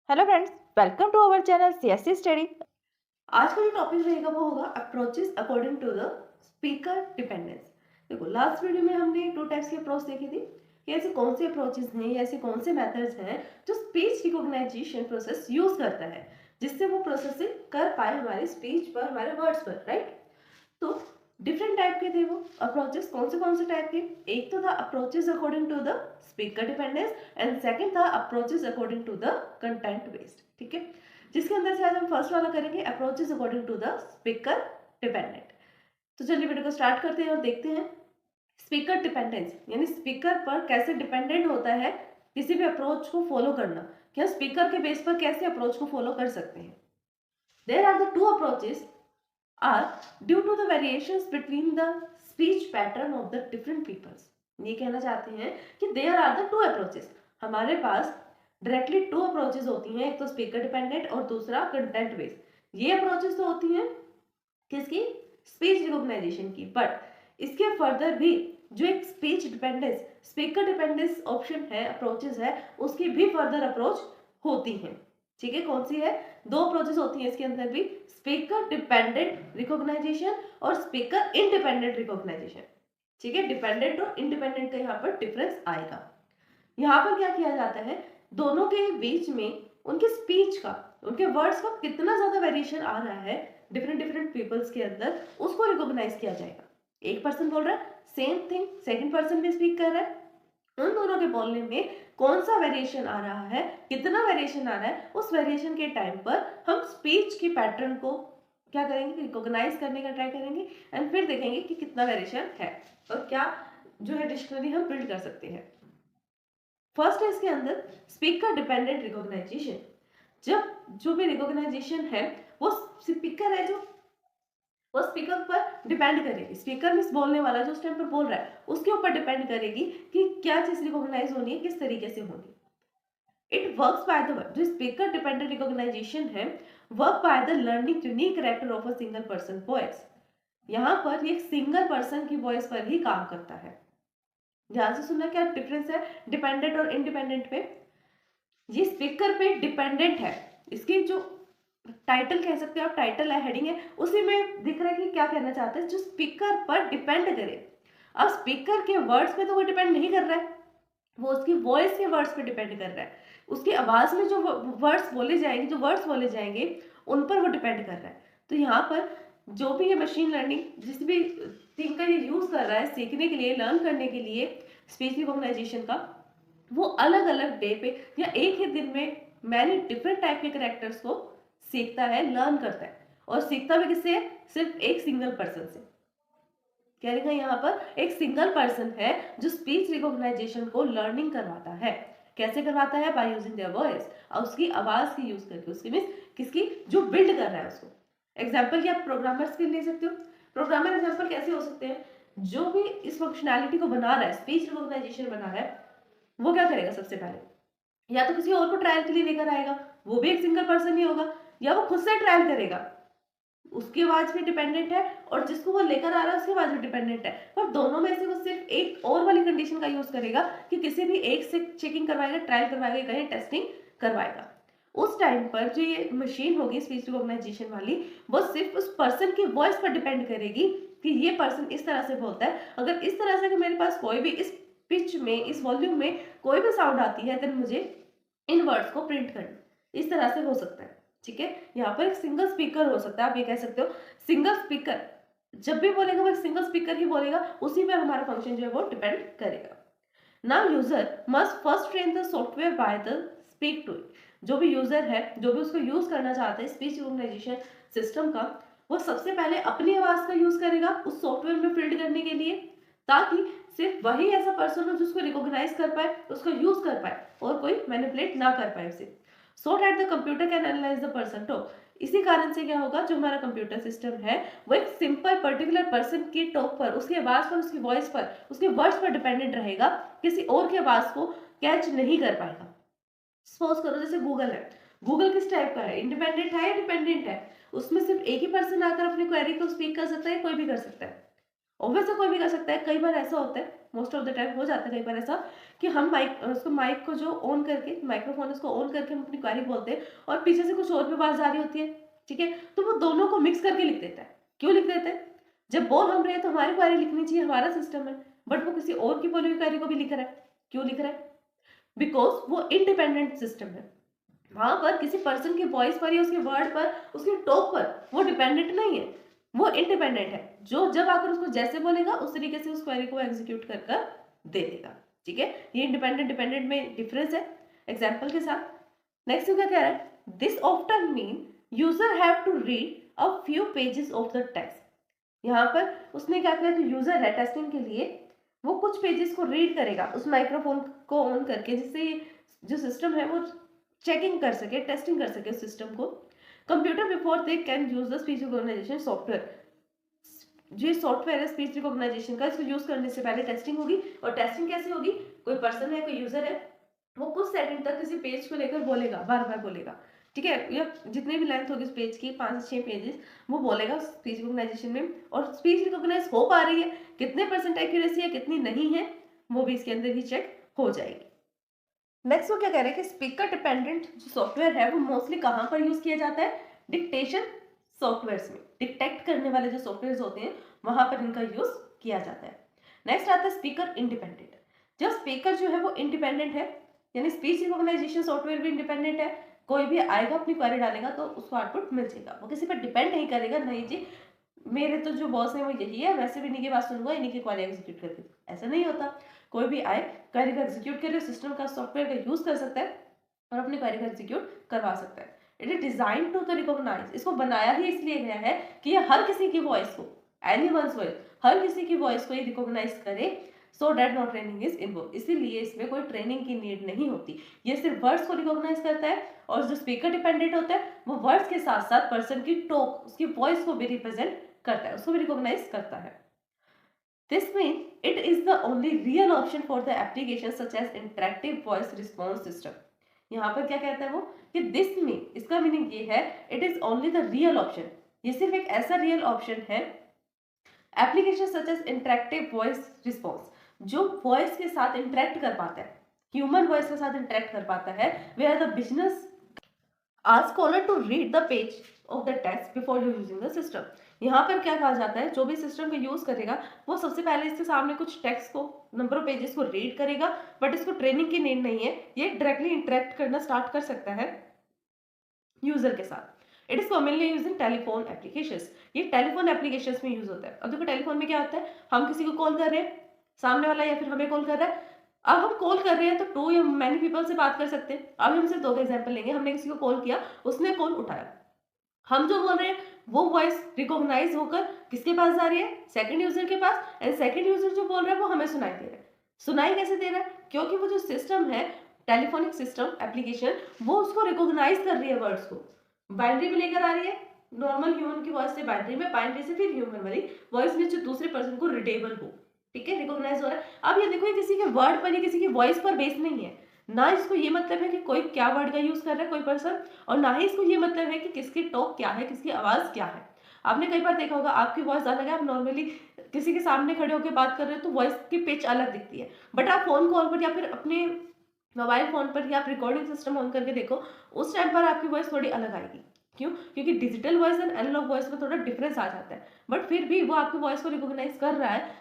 Hello friends, welcome to our channel CSC study. आज का जो टॉपिक रहेगा वो होगा approaches according to the speaker dependence. देखो, लास्ट वीडियो में हमने टू टाइप्स की अप्रोच देखी थी कि ऐसे कौन से अप्रोचेस हैं या ऐसे कौन से मेथड्स हैं जो स्पीच रिकॉग्नाइजेशन प्रोसेस यूज करता है, जिससे वो प्रोसेसिंग कर पाए हमारे स्पीच पर, हमारे वर्ड्स पर, राइट। तो डिफरेंट टाइप के थे वो अप्रोचेस। कौन से टाइप के? एक तो था approaches according to the speaker dependence and second था approaches according to the content based. ठीक है, जिसके अंदर से आज हम फर्स्ट वाला करेंगे, approaches according to the speaker dependent. तो चलिए वीडियो को स्टार्ट करते हैं और देखते हैं स्पीकर डिपेंडेंस यानी स्पीकर पर कैसे डिपेंडेंट होता है किसी भी अप्रोच को फॉलो करना, कि हम स्पीकर के बेस पर कैसे अप्रोच को फॉलो कर सकते हैं। There are the two approaches are due to the variations between the speech pattern of the different peoples। ये कहना चाहते हैं कि there are the two approaches। हमारे पास डायरेक्टली टू अप्रोचेस होती हैं, एक तो स्पीकर डिपेंडेंट और दूसरा कंटेंट बेस्ड। ये अप्रोचेस तो होती हैं किसकी? स्पीच रिकॉग्नाइजेशन की। बट इसके फर्दर भी जो एक speech dependence speaker dependence option है, अप्रोचेस है, उसकी भी फर्दर अप्रोच होती हैं। ठीक है, कौन सी है? दो अप्रोचेस होती हैं इसके अंदर भी, स्पीकर डिपेंडेंट रिकॉग्नाइजेशन और स्पीकर इंडिपेंडेंट रिकॉग्नाइजेशन। ठीक है, डिपेंडेंट और इंडिपेंडेंट का यहाँ पर डिफरेंस आएगा। यहाँ पर क्या किया जाता है, दोनों के बीच में उनके स्पीच का, उनके वर्ड्स का कितना ज्यादा वेरिएशन आ रहा है डिफरेंट डिफरेंट पीपल्स के अंदर, उसको रिकॉग्नाइज किया जाएगा। एक पर्सन बोल रहा है सेम थिंग, सेकंड पर्सन भी स्पीक कर रहा है, उन दोनों के बोलने में कौन सा वेरिएशन आ रहा है, कितना वेरिएशन आ रहा है, उस वेरिएशन के टाइम पर हम स्पीच की पैटर्न को क्या करेंगे, रिकॉग्नाइज करने का ट्राई करेंगे एंड फिर देखेंगे कि कितना वेरिएशन है और क्या जो है डिक्शनरी हम बिल्ड कर सकते हैं। फर्स्ट है इसके अंदर स्पीकर डिपेंडेंट रिकॉग्नाइजेशन। जब जो भी रिकॉग्नाइजेशन है वो स्पीकर है, जो वो स्पीकर पर डिपेंड करेगी। स्पीकर मींस बोलने वाला जो उस टाइम पर बोल रहा है उसके ऊपर डिपेंड करेगी कि क्या चीज रिकॉग्नाइज होनी है, किस तरीके से होनी है। इट वर्क्स बाय द, जो स्पीकर डिपेंडेंट रिकॉग्नाइजेशन है, work by the learning unique character of a single person voice. यहाँ पर ये एक सिंगल पर्सन की वॉइस पर ही काम करता है। ध्यान से सुनना, क्या डिफरेंस है डिपेंडेंट और इंडिपेंडेंट पे। ये स्पीकर पे डिपेंडेंट है, इसकी जो टाइटल कह सकते हो आप, टाइटल है, हेडिंग है, उसी में दिख रहा है कि क्या कहना चाहते हैं, जो स्पीकर पर डिपेंड करे। अब स्पीकर के वर्ड्स पे तो वो डिपेंड नहीं कर रहा है, वो उसकी वॉइस के वर्ड्स पे डिपेंड कर रहा है। उसकी आवाज में जो वर्ड्स बोले जाएंगे, जो वर्ड्स बोले जाएंगे, उन पर वो डिपेंड कर रहा है। तो यहाँ पर जो भी ये मशीन लर्निंग जिस भी थिंग का ये यूज कर रहा है सीखने के लिए, लर्न करने के लिए स्पीच रिकॉग्नाइजेशन का, वो अलग अलग डे पे या एक ही दिन में मैनी डिफरेंट टाइप के करेक्टर्स को सीखता है, लर्न करता है। और सीखता भी किससे? सिर्फ एक सिंगल पर्सन से। कह रहे हैं यहाँ पर एक सिंगल पर्सन है जो स्पीच रिकॉग्नाइजेशन को लर्निंग करवाता है। कैसे करवाता है? बाय यूजिंग देयर वॉइस, और उसकी आवाज की यूज करके, उसकी मीन्स किसकी, जो बिल्ड कर रहा है उसको। एग्जाम्पल क्या आप प्रोग्रामर्स के ले सकते हो। प्रोग्रामर एग्जाम्पल कैसे हो सकते हैं? जो भी इस फंक्शनैलिटी को बना रहा है, स्पीच रिकॉग्नाइजेशन बना रहा है, वो क्या करेगा सबसे पहले, या तो किसी और को ट्रायल के लिए लेकर आएगा, वो भी एक सिंगल पर्सन ही होगा, या वो खुद से ट्रायल करेगा, उसकी आवाज भी डिपेंडेंट है और जिसको वो लेकर आ रहा है उसकी आवाज भी डिपेंडेंट है। पर दोनों में से वो सिर्फ एक और वाली कंडीशन का यूज करेगा कि किसी भी एक से चेकिंग करवाएगा, ट्रायल करवाएगा, कहीं टेस्टिंग करवाएगा। उस टाइम पर जो ये मशीन होगी स्पीच रिकॉग्नाइजेशन वाली, वो सिर्फ उस पर्सन की वॉइस पर डिपेंड करेगी कि ये पर्सन इस तरह से बोलता है। अगर इस तरह से मेरे पास कोई भी इस पिच में, इस वॉल्यूम में कोई भी साउंड आती है, देन मुझे इन वर्ड्स को प्रिंट करना। इस तरह से हो सकता है। ठीक है, यहाँ पर एक सिंगल स्पीकर हो सकता है, आप ये कह सकते हो सिंगल स्पीकर जब भी बोलेगा वो एक सिंगल स्पीकर ही बोलेगा, उसी में हमारा फंक्शन जो है वो डिपेंड करेगा। Now user must first train the software by the speak to it. जो भी यूजर है, जो भी उसको यूज करना चाहता है स्पीच रिकॉग्नाइजेशन सिस्टम का, वो सबसे पहले अपनी आवाज का यूज करेगा उस सॉफ्टवेयर में फील्ड करने के लिए, ताकि सिर्फ वही ऐसा पर्सन हो जिसको रिकॉग्नाइज कर पाए, उसको यूज कर पाए और कोई मैनिपुलेट ना कर पाए उसे। So that the computer can analyse the person talk. इसी कारण से क्या होगा, जो हमारा कंप्यूटर सिस्टम है वो एक सिंपल पर्टिकुलर पर्सन की टॉक पर, उसकी आवाज पर, उसकी वॉइस पर, उसके वर्ड्स पर डिपेंडेंट रहेगा, किसी और की आवाज को कैच नहीं कर पाएगा। सपोज करो जैसे गूगल है, गूगल किस टाइप का है, इंडिपेंडेंट है या डिपेंडेंट है? उसमें सिर्फ एक ही पर्सन आकर अपनी क्वेरी को स्पीक कर सकता है, कोई भी कर सकता है। ऑब्वियसली कोई भी कर सकता है। कई बार ऐसा होता है, मोस्ट ऑफ द टाइम हो जाता है कई बार ऐसा कि हम माइक को जो ऑन करके, माइक्रोफोन उसको ऑन करके हम अपनी क्वेरी बोलते हैं और पीछे से कुछ और भी आवाज आ रही होती है, ठीक है, तो वो दोनों को मिक्स करके लिख देता है। क्यों लिख देता है? जब बोल हम रहे हैं तो हमारी क्वेरी लिखनी चाहिए, हमारा सिस्टम है, बट वो किसी और की बोली हुई क्वेरी को भी लिख रहा है। क्यों लिख रहा है? बिकॉज वो इंडिपेंडेंट सिस्टम है। वहां पर किसी पर्सन की वॉइस पर या उसके वर्ड पर, उसके टॉक पर वो डिपेंडेंट नहीं है, वो इंडिपेंडेंट है। जो जब आकर उसको जैसे बोलेगा उस तरीके से उस क्वेरी को एग्जीक्यूट कर कर दे देगा, ठीक है। ये इंडिपेंडेंट डिपेंडेंट में डिफरेंस है एग्जाम्पल के साथ। नेक्स्ट क्या कह रहा है? This often mean user have to read a few pages of the text. यहाँ पर उसने क्या किया, जो यूजर है टेस्टिंग के लिए वो कुछ पेजेस को रीड करेगा उस माइक्रोफोन को ऑन करके, जिससे जो सिस्टम है वो चेकिंग कर सके, टेस्टिंग कर सके सिस्टम को। Computer before they can use the speech recognisation software. जो सॉफ्टवेयर है स्पीच रिकॉग्नाइजेशन का, इसको यूज करने से पहले टेस्टिंग होगी। और टेस्टिंग कैसे होगी? कोई पर्सन है, कोई यूजर है, वो कुछ सेकंड तक किसी पेज को लेकर बोलेगा, बार बार बोलेगा, ठीक है, या जितने भी लेंथ होगी उस पेज की, 5-6 पेजेस वो बोलेगा स्पीच रिकॉग्नाइजेशन में। और स्पीच रिकॉग्नाइज हो पा रही है, कितने % एक्यूरेसी है, कितनी नहीं है, वो भी इसके अंदर ही चेक हो जाएगी। नेक्स्ट वो क्या कह रहे हैं कि स्पीकर डिपेंडेंट जो सॉफ्टवेयर है वो मोस्टली कहाँ पर यूज किया जाता है? डिक्टेशन सॉफ्टवेयर्स में। डिटेक्ट करने वाले जो सॉफ्टवेयर होते हैं वहां पर इनका यूज किया जाता है। नेक्स्ट आता है स्पीकर इंडिपेंडेंट। जब स्पीकर जो है वो इंडिपेंडेंट है, यानी स्पीच रिकॉग्नाइजेशन सॉफ्टवेयर भी इंडिपेंडेंट है, कोई भी आएगा अपनी क्वेरी डालेगा तो उसको आउटपुट मिल जाएगा, वो किसी पर डिपेंड नहीं करेगा, नहीं जी मेरे तो जो बॉस है वो यही है, वैसे भी इन्हीं की बात सुनूंगा, इन्हीं की क्वेरी एग्जीक्यूट करके, ऐसा नहीं होता। कोई भी आए क्वेरी को एग्जीक्यूट करे, सिस्टम का सॉफ्टवेयर का यूज कर सकता है और अपनी क्वेरी को एग्जीक्यूट करवा सकता है। It is design to the recognise, इसको बनाया ही इसलिए गया है कि ये हर किसी की वॉइस को, एनीवन्स वॉइस, हर किसी की वॉइस को ये रिकॉग्नाइज करे, so that no training is involve. इसीलिए इसमें कोई ट्रेनिंग की नीड नहीं होती, ये सिर्फ वर्ड्स को रिकॉग्नाइज करता है। और जो स्पीकर डिपेंडेंट होता है वो वर्ड्स के साथ साथ पर्सन की टोक, उसकी वॉइस को भी रिप्रेजेंट करता है, उसको भी रिकॉग्नाइज करता है। This means it is the only real option for the applications such as interactive voice response system. यहाँ पर क्या कहता है वो कि this mean, इसका मीनिंग ये है it is only the real option, ये सिर्फ एक ऐसा रियल ऑप्शन है application such as interactive voice response, जो वॉइस के साथ इंटरेक्ट कर पाता है, ह्यूमन वॉइस के साथ इंटरेक्ट कर पाता है, where the business ask caller to read the page of the text before you using the system। यहाँ पर क्या कहा जाता है, जो भी सिस्टम का यूज करेगा वो सबसे पहले इसके सामने कुछ टेक्स्ट को, नंबर ऑफ पेजेस को रीड करेगा, बट इसको ट्रेनिंग की नीड नहीं है, ये डायरेक्टली इंटरेक्ट करना स्टार्ट कर सकता है यूजर के साथ। It is commonly use in telephone applications, ये टेलीफोन एप्लीकेशंस में यूज होता है। अब देखो टेलीफोन में क्या होता है, हम किसी को कॉल कर रहे हैं, सामने वाला या फिर हमें कॉल कर रहा है, अब हम कॉल कर रहे हैं तो 2 या मैनी पीपल से बात कर सकते हैं। अब हम सिर्फ 2 का एग्जांपल लेंगे, हमने किसी को कॉल किया, उसने कॉल उठाया, हम जो बोल रहे हैं वो वॉइस रिकॉग्नाइज होकर किसके पास जा रही है? सेकंड यूजर के पास, एंड सेकंड यूजर जो बोल रहा है वो हमें सुनाई दे रहा है। सुनाई कैसे दे रहा है? क्योंकि वो जो सिस्टम है, टेलीफोनिक सिस्टम एप्लीकेशन, वो उसको रिकॉग्नाइज कर रही है, वर्ड्स को बाइनरी में लेकर आ रही है, नॉर्मल ह्यूमन की वॉइस से बाइनरी में, बाइनरी से फिर ह्यूमन वाली वॉइस में, जो दूसरे पर्सन को रीडेबल हो, ठीक है, रिकॉग्नाइज हो रहा है। अब ये देखो, ये किसी के वर्ड पर या किसी की वॉइस पर बेस नहीं है, ना इसको ये मतलब है कि कोई क्या वर्ड का यूज कर रहा है कोई पर्सन, और ना ही इसको ये मतलब है कि किसकी टॉक क्या है, किसकी आवाज क्या है। आपने कई बार देखा होगा आपकी वॉइस अलग है, आप नॉर्मली किसी के सामने खड़े होकर बात कर रहे हो तो वॉइस की पिच अलग दिखती है, बट आप फोन कॉल पर या फिर अपने मोबाइल फोन पर या आप रिकॉर्डिंग सिस्टम ऑन करके देखो, उस टाइम पर आपकी वॉइस थोड़ी अलग आएगी। क्यों? क्योंकि digital voice and analogue voice में थोड़ा डिफरेंस आ जाता है, बट फिर भी वो आपकी वॉइस को रिकॉग्नाइज कर रहा है।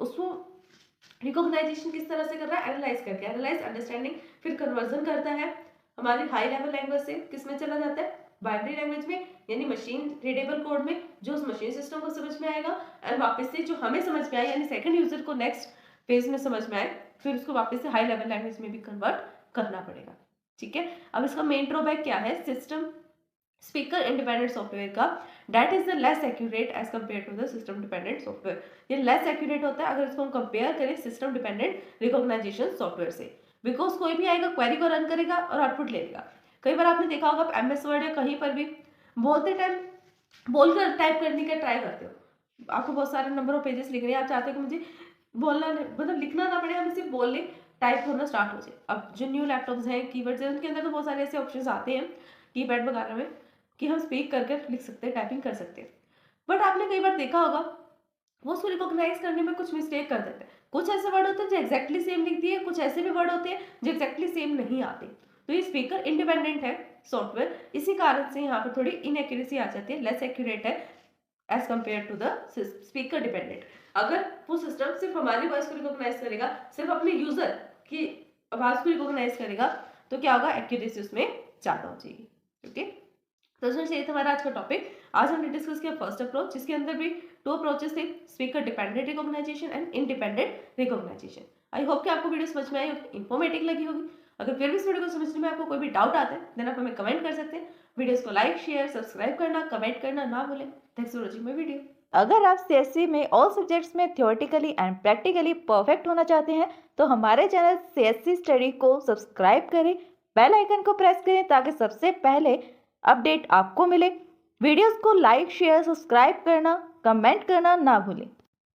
उसको रिकॉग्नाइजेशन किस तरह से कर रहा है? एनालाइज करके, एनालाइज, अंडरस्टैंडिंग, फिर कन्वर्जन करता है हमारी हाई लेवल लैंग्वेज से किस में चला जाता है? बाइनरी लैंग्वेज में, यानी मशीन रीडेबल कोड में, जो उस मशीन सिस्टम को समझ में आएगा, एंड वापस से जो हमें समझ में आए, यानी सेकंड यूजर को नेक्स्ट फेज में समझ में आए, फिर उसको वापस से हाई लेवल लैंग्वेज में भी कन्वर्ट करना पड़ेगा, ठीक है। अब इसका मेन ड्रॉबैक क्या है सिस्टम स्पीकर इंडिपेंडेंट सॉफ्टवेयर का? That is the less accurate as compare to the system dependent software. ये लेस एक्यूरेट होता है अगर इसको हम कंपेयर करें सिस्टम डिपेंडेंट रिकॉग्नाइजेशन सॉफ्टवेयर से, बिकॉज कोई भी आएगा, क्वेरी को रन करेगा और आउटपुट ले लेगा। कई बार आपने देखा होगा, आप MS वर्ड या कहीं पर भी बोलते टाइम बोलकर टाइप करने का ट्राई करते हो, आपको बहुत सारे नंबर ऑफ पेजेस लिख रहे हैं, आप चाहते हो कि मुझे बोलना मतलब लिखना ना पड़े, हमें सिर्फ बोलने टाइप होना स्टार्ट हो जाए। अब जो न्यू लैपटॉप्स हैं, कीवर्ड्स हैं, उनके अंदर तो बहुत सारे ऐसे ऑप्शंस आते हैं कीपैड वगैरह में कि हम स्पीक करके लिख सकते हैं, टाइपिंग कर सकते हैं। बट आपने कई बार देखा होगा वो उसको रिकॉग्नाइज करने में कुछ मिस्टेक कर देते हैं। कुछ ऐसे वर्ड होते हैं जो एग्जैक्टली सेम लिख दिए, कुछ ऐसे भी वर्ड होते हैं जो एग्जैक्टली सेम नहीं आते। तो ये स्पीकर इंडिपेंडेंट है सॉफ्टवेयर, इसी कारण से यहाँ पर थोड़ी इनएक्यूरेसी आ जाती है, लेस एक्यूरेट है as compare to the speaker dependent. अगर वो सिस्टम सिर्फ हमारी वॉइस को रिकॉग्नाइज करेगा, सिर्फ अपने यूजर की आवाज को रिकॉग्नाइज करेगा, तो क्या होगा, एक्यूरेसी उसमें ज्यादा हो जाएगी। ओके, तो दोस्तों ये था हमारा आज का टॉपिक। आज हमने डिस्कस किया फर्स्ट अप्रोच, जिसके अंदर भी 2 अप्रोचेस थे, speaker dependent recognisation and independent recognisation. I hope कि आपको वीडियो समझ में आई होगी, इन्फॉर्मेटिव लगी होगी। अगर फिर भी इस वीडियो को समझने में आपको कोई भी डाउट आता है देन आप हमें कमेंट कर सकते हैं। वीडियोस को लाइक, शेयर, सब्सक्राइब करना, कमेंट करना ना भूलें। Thanks for watching my video. अगर आप सीएससी में ऑल सब्जेक्ट्स में थियोरेटिकली एंड प्रैक्टिकली परफेक्ट होना चाहते हैं तो हमारे चैनल सीएससी स्टडी को सब्सक्राइब करें, बेल आइकन को प्रेस करें ताकि सबसे पहले अपडेट आपको मिले। वीडियोस को लाइक, शेयर, सब्सक्राइब करना, कमेंट करना ना भूलें।